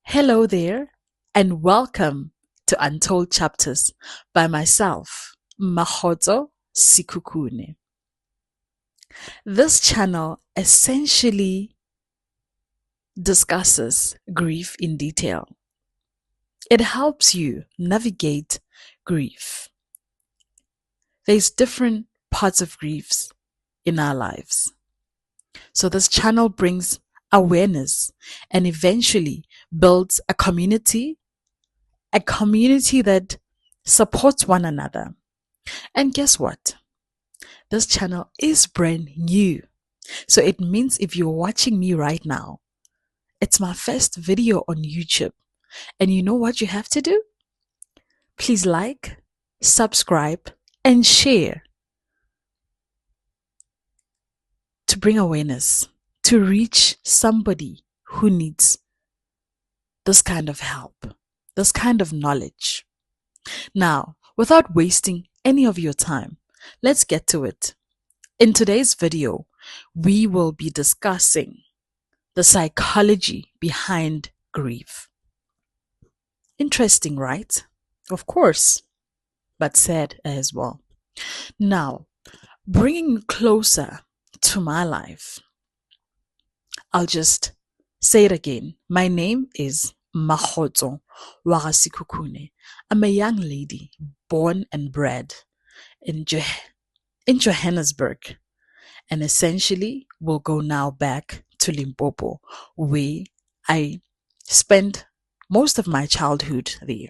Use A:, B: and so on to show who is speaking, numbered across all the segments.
A: Hello there, and welcome to Untold Chapters by myself, Mahoto Sikukune. This channel essentially discusses grief in detail. It helps you navigate grief. There's different parts of griefs in our lives. So this channel brings awareness and eventually builds a community that supports one another. And guess what? This channel is brand new. So it means if you're watching me right now, it's my first video on YouTube. And you know what you have to do? Please like, subscribe, and share to bring awareness, to reach somebody who needs this kind of help, this kind of knowledge. Now, without wasting any of your time, let's get to it. In today's video, we will be discussing the psychology behind grief. Interesting, right? Of course, but sad as well. Now, bringing you closer to my life, I'll just say it again. My name is Mahoto Wagasikukune. I'm a young lady born and bred in Johannesburg, and essentially will go now back to Limpopo, where I spent most of my childhood there.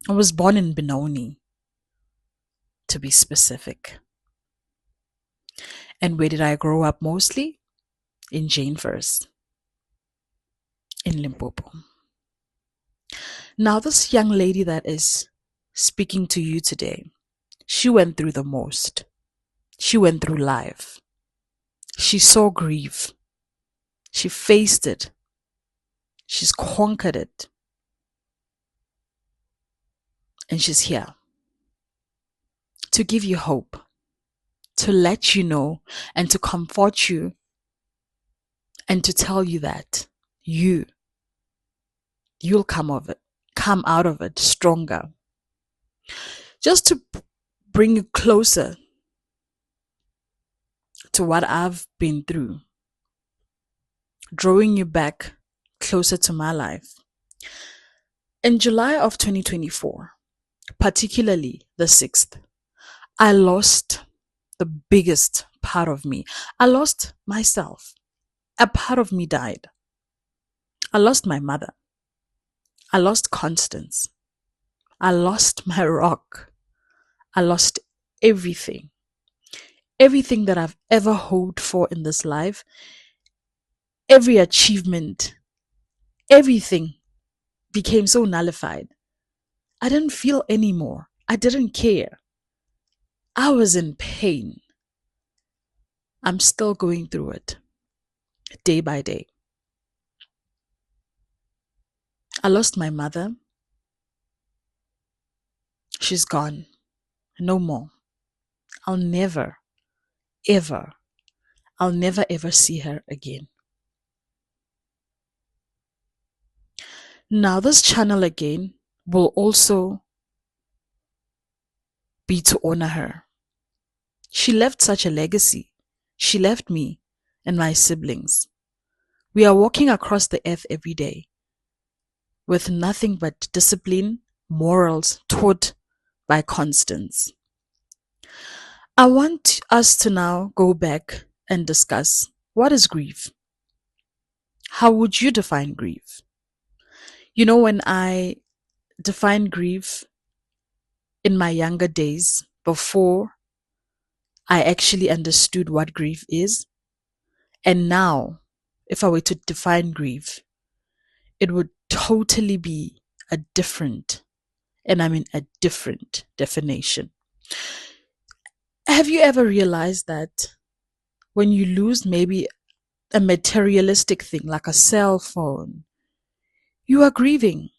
A: I was born in Benoni, to be specific. And where did I grow up mostly? In Janevers, in Limpopo. Now, this young lady that is speaking to you today, she went through the most. She went through life. She saw grief. She faced it. She's conquered it. And she's here to give you hope, to let you know, and to comfort you, and to tell you that you'll come out of it stronger. Just to bring you closer to what I've been through, drawing you back closer to my life. In July of 2024, particularly the 6th, I lost the biggest part of me. I lost myself. A part of me died. I lost my mother. I lost Constance. I lost my rock. I lost everything. Everything that I've ever hoped for in this life, every achievement, everything became so nullified. I didn't feel anymore. I didn't care. I was in pain. I'm still going through it, day by day. I lost my mother. She's gone. No more. I'll never, ever see her again. Now, this channel again will also be to honor her. She left such a legacy. She left me and my siblings. We are walking across the earth every day with nothing but discipline, morals taught by Constance. I want us to now go back and discuss, what is grief? How would you define grief? You know, when I defined grief in my younger days, before I actually understood what grief is, and now, if I were to define grief, it would totally be a different, and I mean a different definition. Have you ever realized that when you lose maybe a materialistic thing like a cell phone, you are grieving?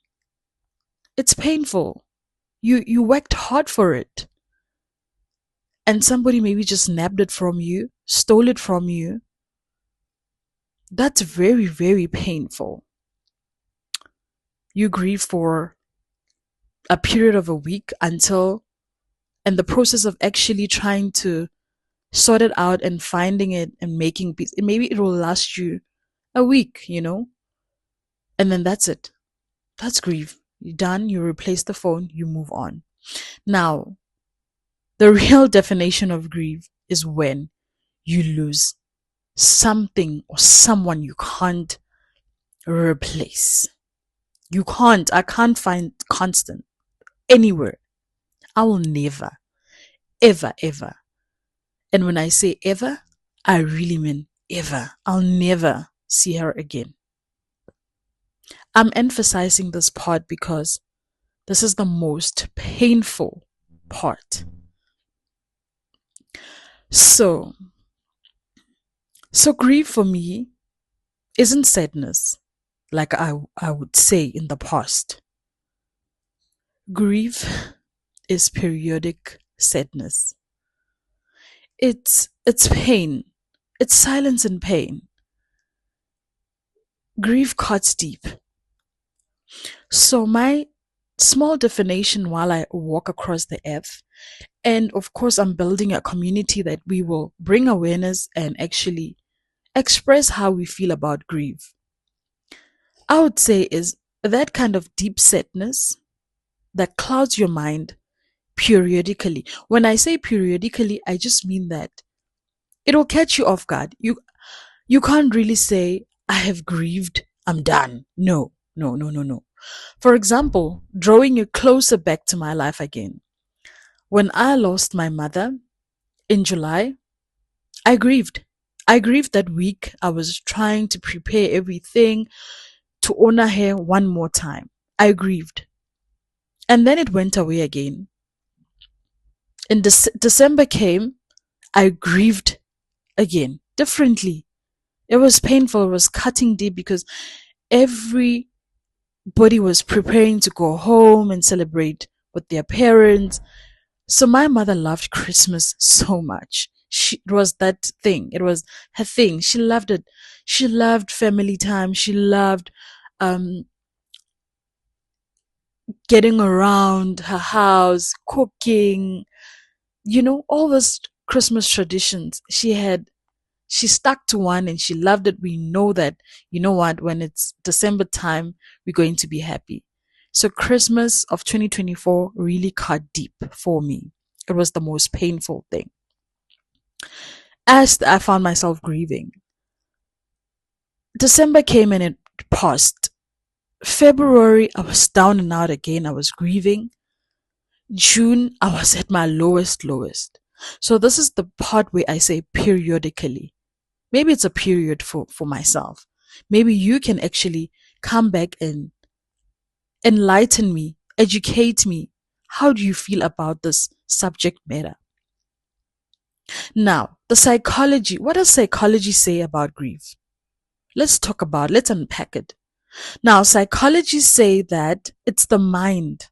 A: It's painful. You worked hard for it. And somebody maybe just nabbed it from you, stole it from you. That's very, very painful. You grieve for a period of a week until, and the process of actually trying to sort it out and finding it and making peace. Maybe it will last you a week, and then that's it. That's grief. You're done. You replace the phone. You move on. Now, the real definition of grief is when you lose something or someone you can't replace. You can't. I can't find constant anywhere. I will never, ever, ever. And when I say ever, I really mean ever. I'll never see her again. I'm emphasizing this part because this is the most painful part. So, so grief for me isn't sadness like I would say in the past. Grief is periodic sadness. It's pain. It's silence and pain. Grief cuts deep. So my small definition while I walk across the earth, and of course I'm building a community that we will bring awareness and actually express how we feel about grief. I would say is that kind of deep sadness that clouds your mind periodically. When I say periodically, I just mean that it'll catch you off guard. You can't really say, I have grieved, I'm done. No, no, no, no, no. For example, drawing you closer back to my life again. When I lost my mother in July, I grieved. I grieved that week. I was trying to prepare everything to honor her one more time. I grieved. And then it went away again. In December came, I grieved again, differently. It was painful. It was cutting deep because everybody was preparing to go home and celebrate with their parents. So my mother loved Christmas so much. It was that thing. It was her thing. She loved it. She loved family time. She loved um, getting around her house, cooking, all those Christmas traditions. She stuck to one and she loved it. We know that, you know what, when it's December time, we're going to be happy. So Christmas of 2024 really cut deep for me. It was the most painful thing. As I found myself grieving, December came and it passed. February, I was down and out again. I was grieving. June, I was at my lowest. So this is the part where I say periodically. Maybe it's a period for myself. Maybe you can actually come back and enlighten me, educate me. How do you feel about this subject matter? Now, the psychology. What does psychology say about grief? Let's unpack it. Now, psychologists say that it's the mind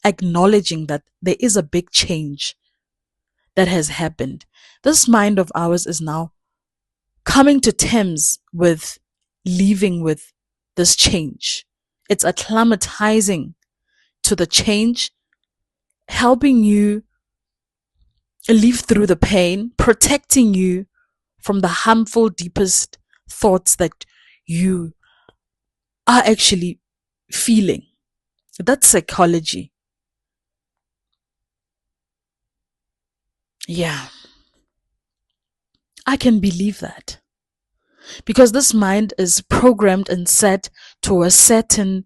A: acknowledging that there is a big change that has happened. This mind of ours is now coming to terms with living with this change. It's acclimatizing to the change, helping you live through the pain, protecting you from the harmful, deepest thoughts that you are actually feeling. That's psychology. Yeah, I can believe that. Because this mind is programmed and set to a certain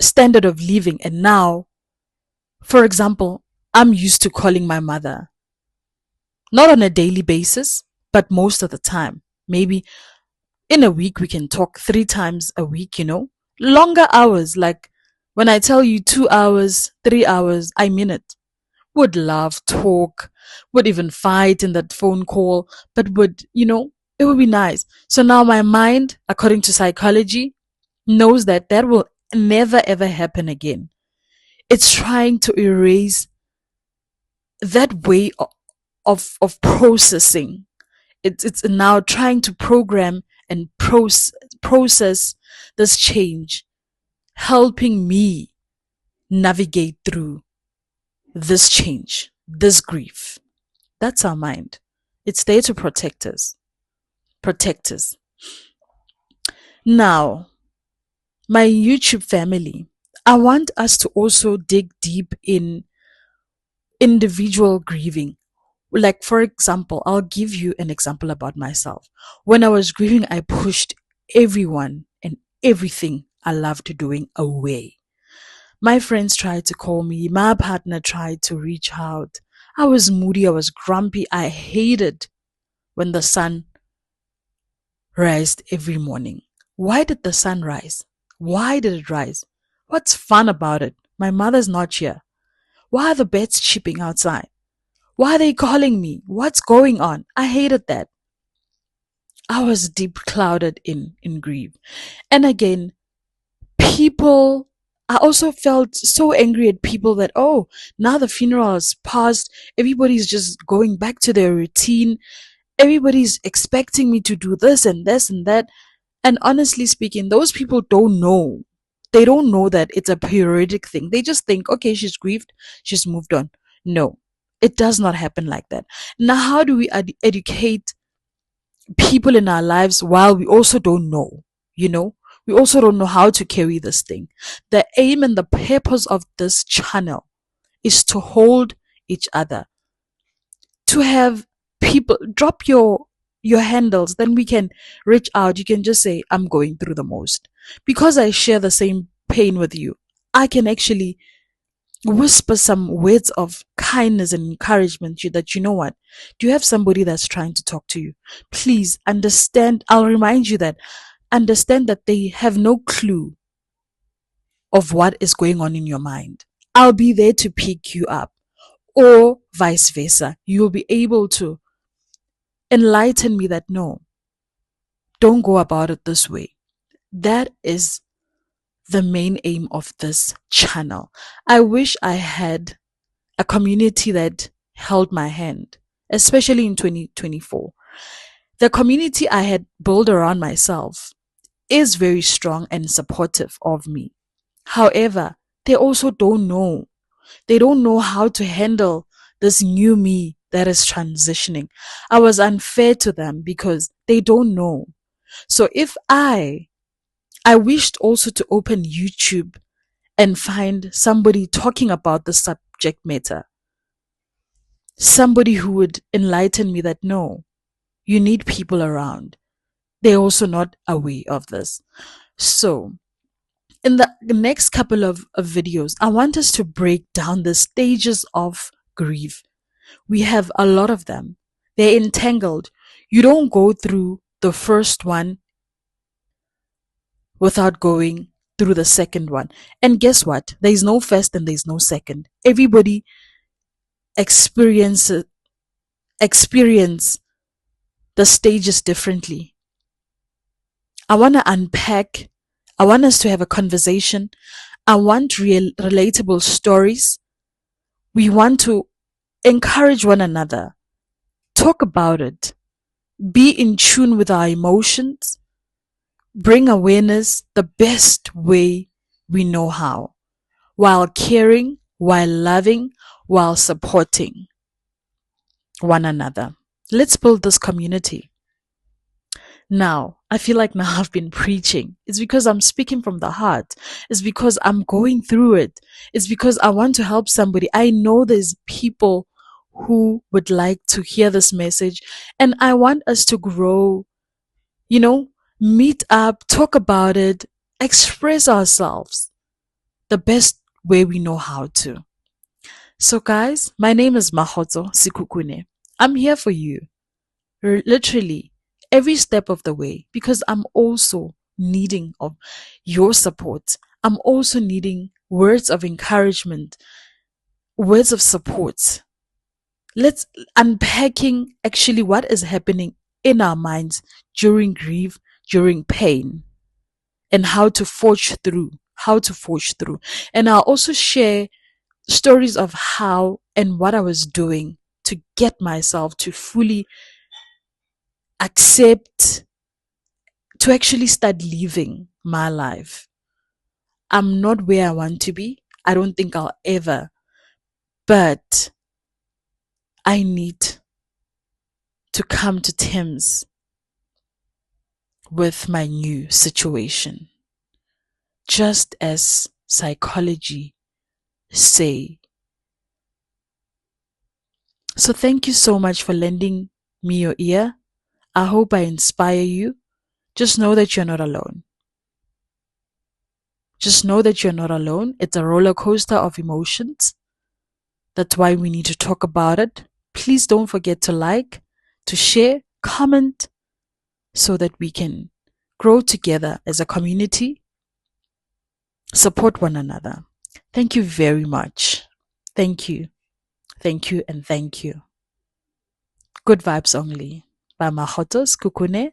A: standard of living. And now, for example, I'm used to calling my mother, not on a daily basis, but most of the time. Maybe in a week, we can talk 3 times a week, longer hours. Like when I tell you 2 hours, 3 hours, I mean it. Would laugh, talk, would even fight in that phone call, but it would be nice. So now my mind, according to psychology, knows that that will never ever happen again. It's trying to erase that way of processing. It's now trying to program and process this change, helping me navigate through this change, this grief. That's our mind. It's there to protect us. Protect us. Now, my YouTube family, I want us to also dig deep in individual grieving. Like, for example, I'll give you an example about myself. When I was grieving, I pushed everyone and everything I loved doing away. My friends tried to call me, my partner tried to reach out. I was moody, I was grumpy, I hated when the sun rised every morning. Why did the sun rise? Why did it rise? What's fun about it? My mother's not here. Why are the birds chirping outside? Why are they calling me? What's going on? I hated that. I was deep clouded in grief. And again, people, I also felt so angry at people that, oh, now the funeral has passed. Everybody's just going back to their routine. Everybody's expecting me to do this and this and that. And honestly speaking, those people don't know. They don't know that it's a periodic thing. They just think, okay, she's grieved, she's moved on. No, it does not happen like that. Now, how do we educate people in our lives while we also don't know? You know, we also don't know how to carry this thing. The aim and the purpose of this channel is to hold each other, to have people drop your handles, then we can reach out. You can just say, I'm going through the most. Because I share the same pain with you, I can actually whisper some words of kindness and encouragement to you, that you know what, do you have somebody that's trying to talk to you? Please understand. I'll remind you that understand that they have no clue of what is going on in your mind. I'll be there to pick you up, or vice versa. You'll be able to enlighten me that no, don't go about it this way. That is the main aim of this channel. I wish I had a community that held my hand, especially in 2024. The community I had built around myself is very strong and supportive of me. However, they also don't know. They don't know how to handle this new me that is transitioning. I was unfair to them because they don't know. So if I wished also to open YouTube and find somebody talking about the subject matter, somebody who would enlighten me that no, you need people around. They're also not aware of this. So in the next couple of videos, I want us to break down the stages of grief. We have a lot of them. They're entangled. You don't go through the first one without going through the second one. And guess what? There is no first and there is no second. Everybody experience experience the stages differently. I want to unpack. I want us to have a conversation. I want real relatable stories. We want to encourage one another. Talk about it. Be in tune with our emotions. Bring awareness the best way we know how, while caring, while loving, while supporting one another. Let's build this community. Now, I feel like now I've been preaching. It's because I'm speaking from the heart. It's because I'm going through it. It's because I want to help somebody. I know there's people who would like to hear this message, and I want us to grow, you know, meet up, talk about it, express ourselves the best way we know how to. So guys, my name is Mahotso Sikukune. I'm here for you, literally every step of the way, because I'm also needing of your support. I'm also needing words of encouragement, words of support. Let's unpacking actually what is happening in our minds during grief, during pain, and how to forge through, And I'll also share stories of how and what I was doing to get myself to fully accept to actually start living my life. I'm not where I want to be. I don't think I'll ever, but I need to come to terms with my new situation. Just as psychology say. So thank you so much for lending me your ear. I hope I inspire you. Just know that you're not alone. Just know that you're not alone. It's a roller coaster of emotions. That's why we need to talk about it. Please don't forget to like, to share, comment, so that we can grow together as a community, support one another. Thank you very much. Thank you. Thank you and thank you. Good vibes only. By Mahotos Kukune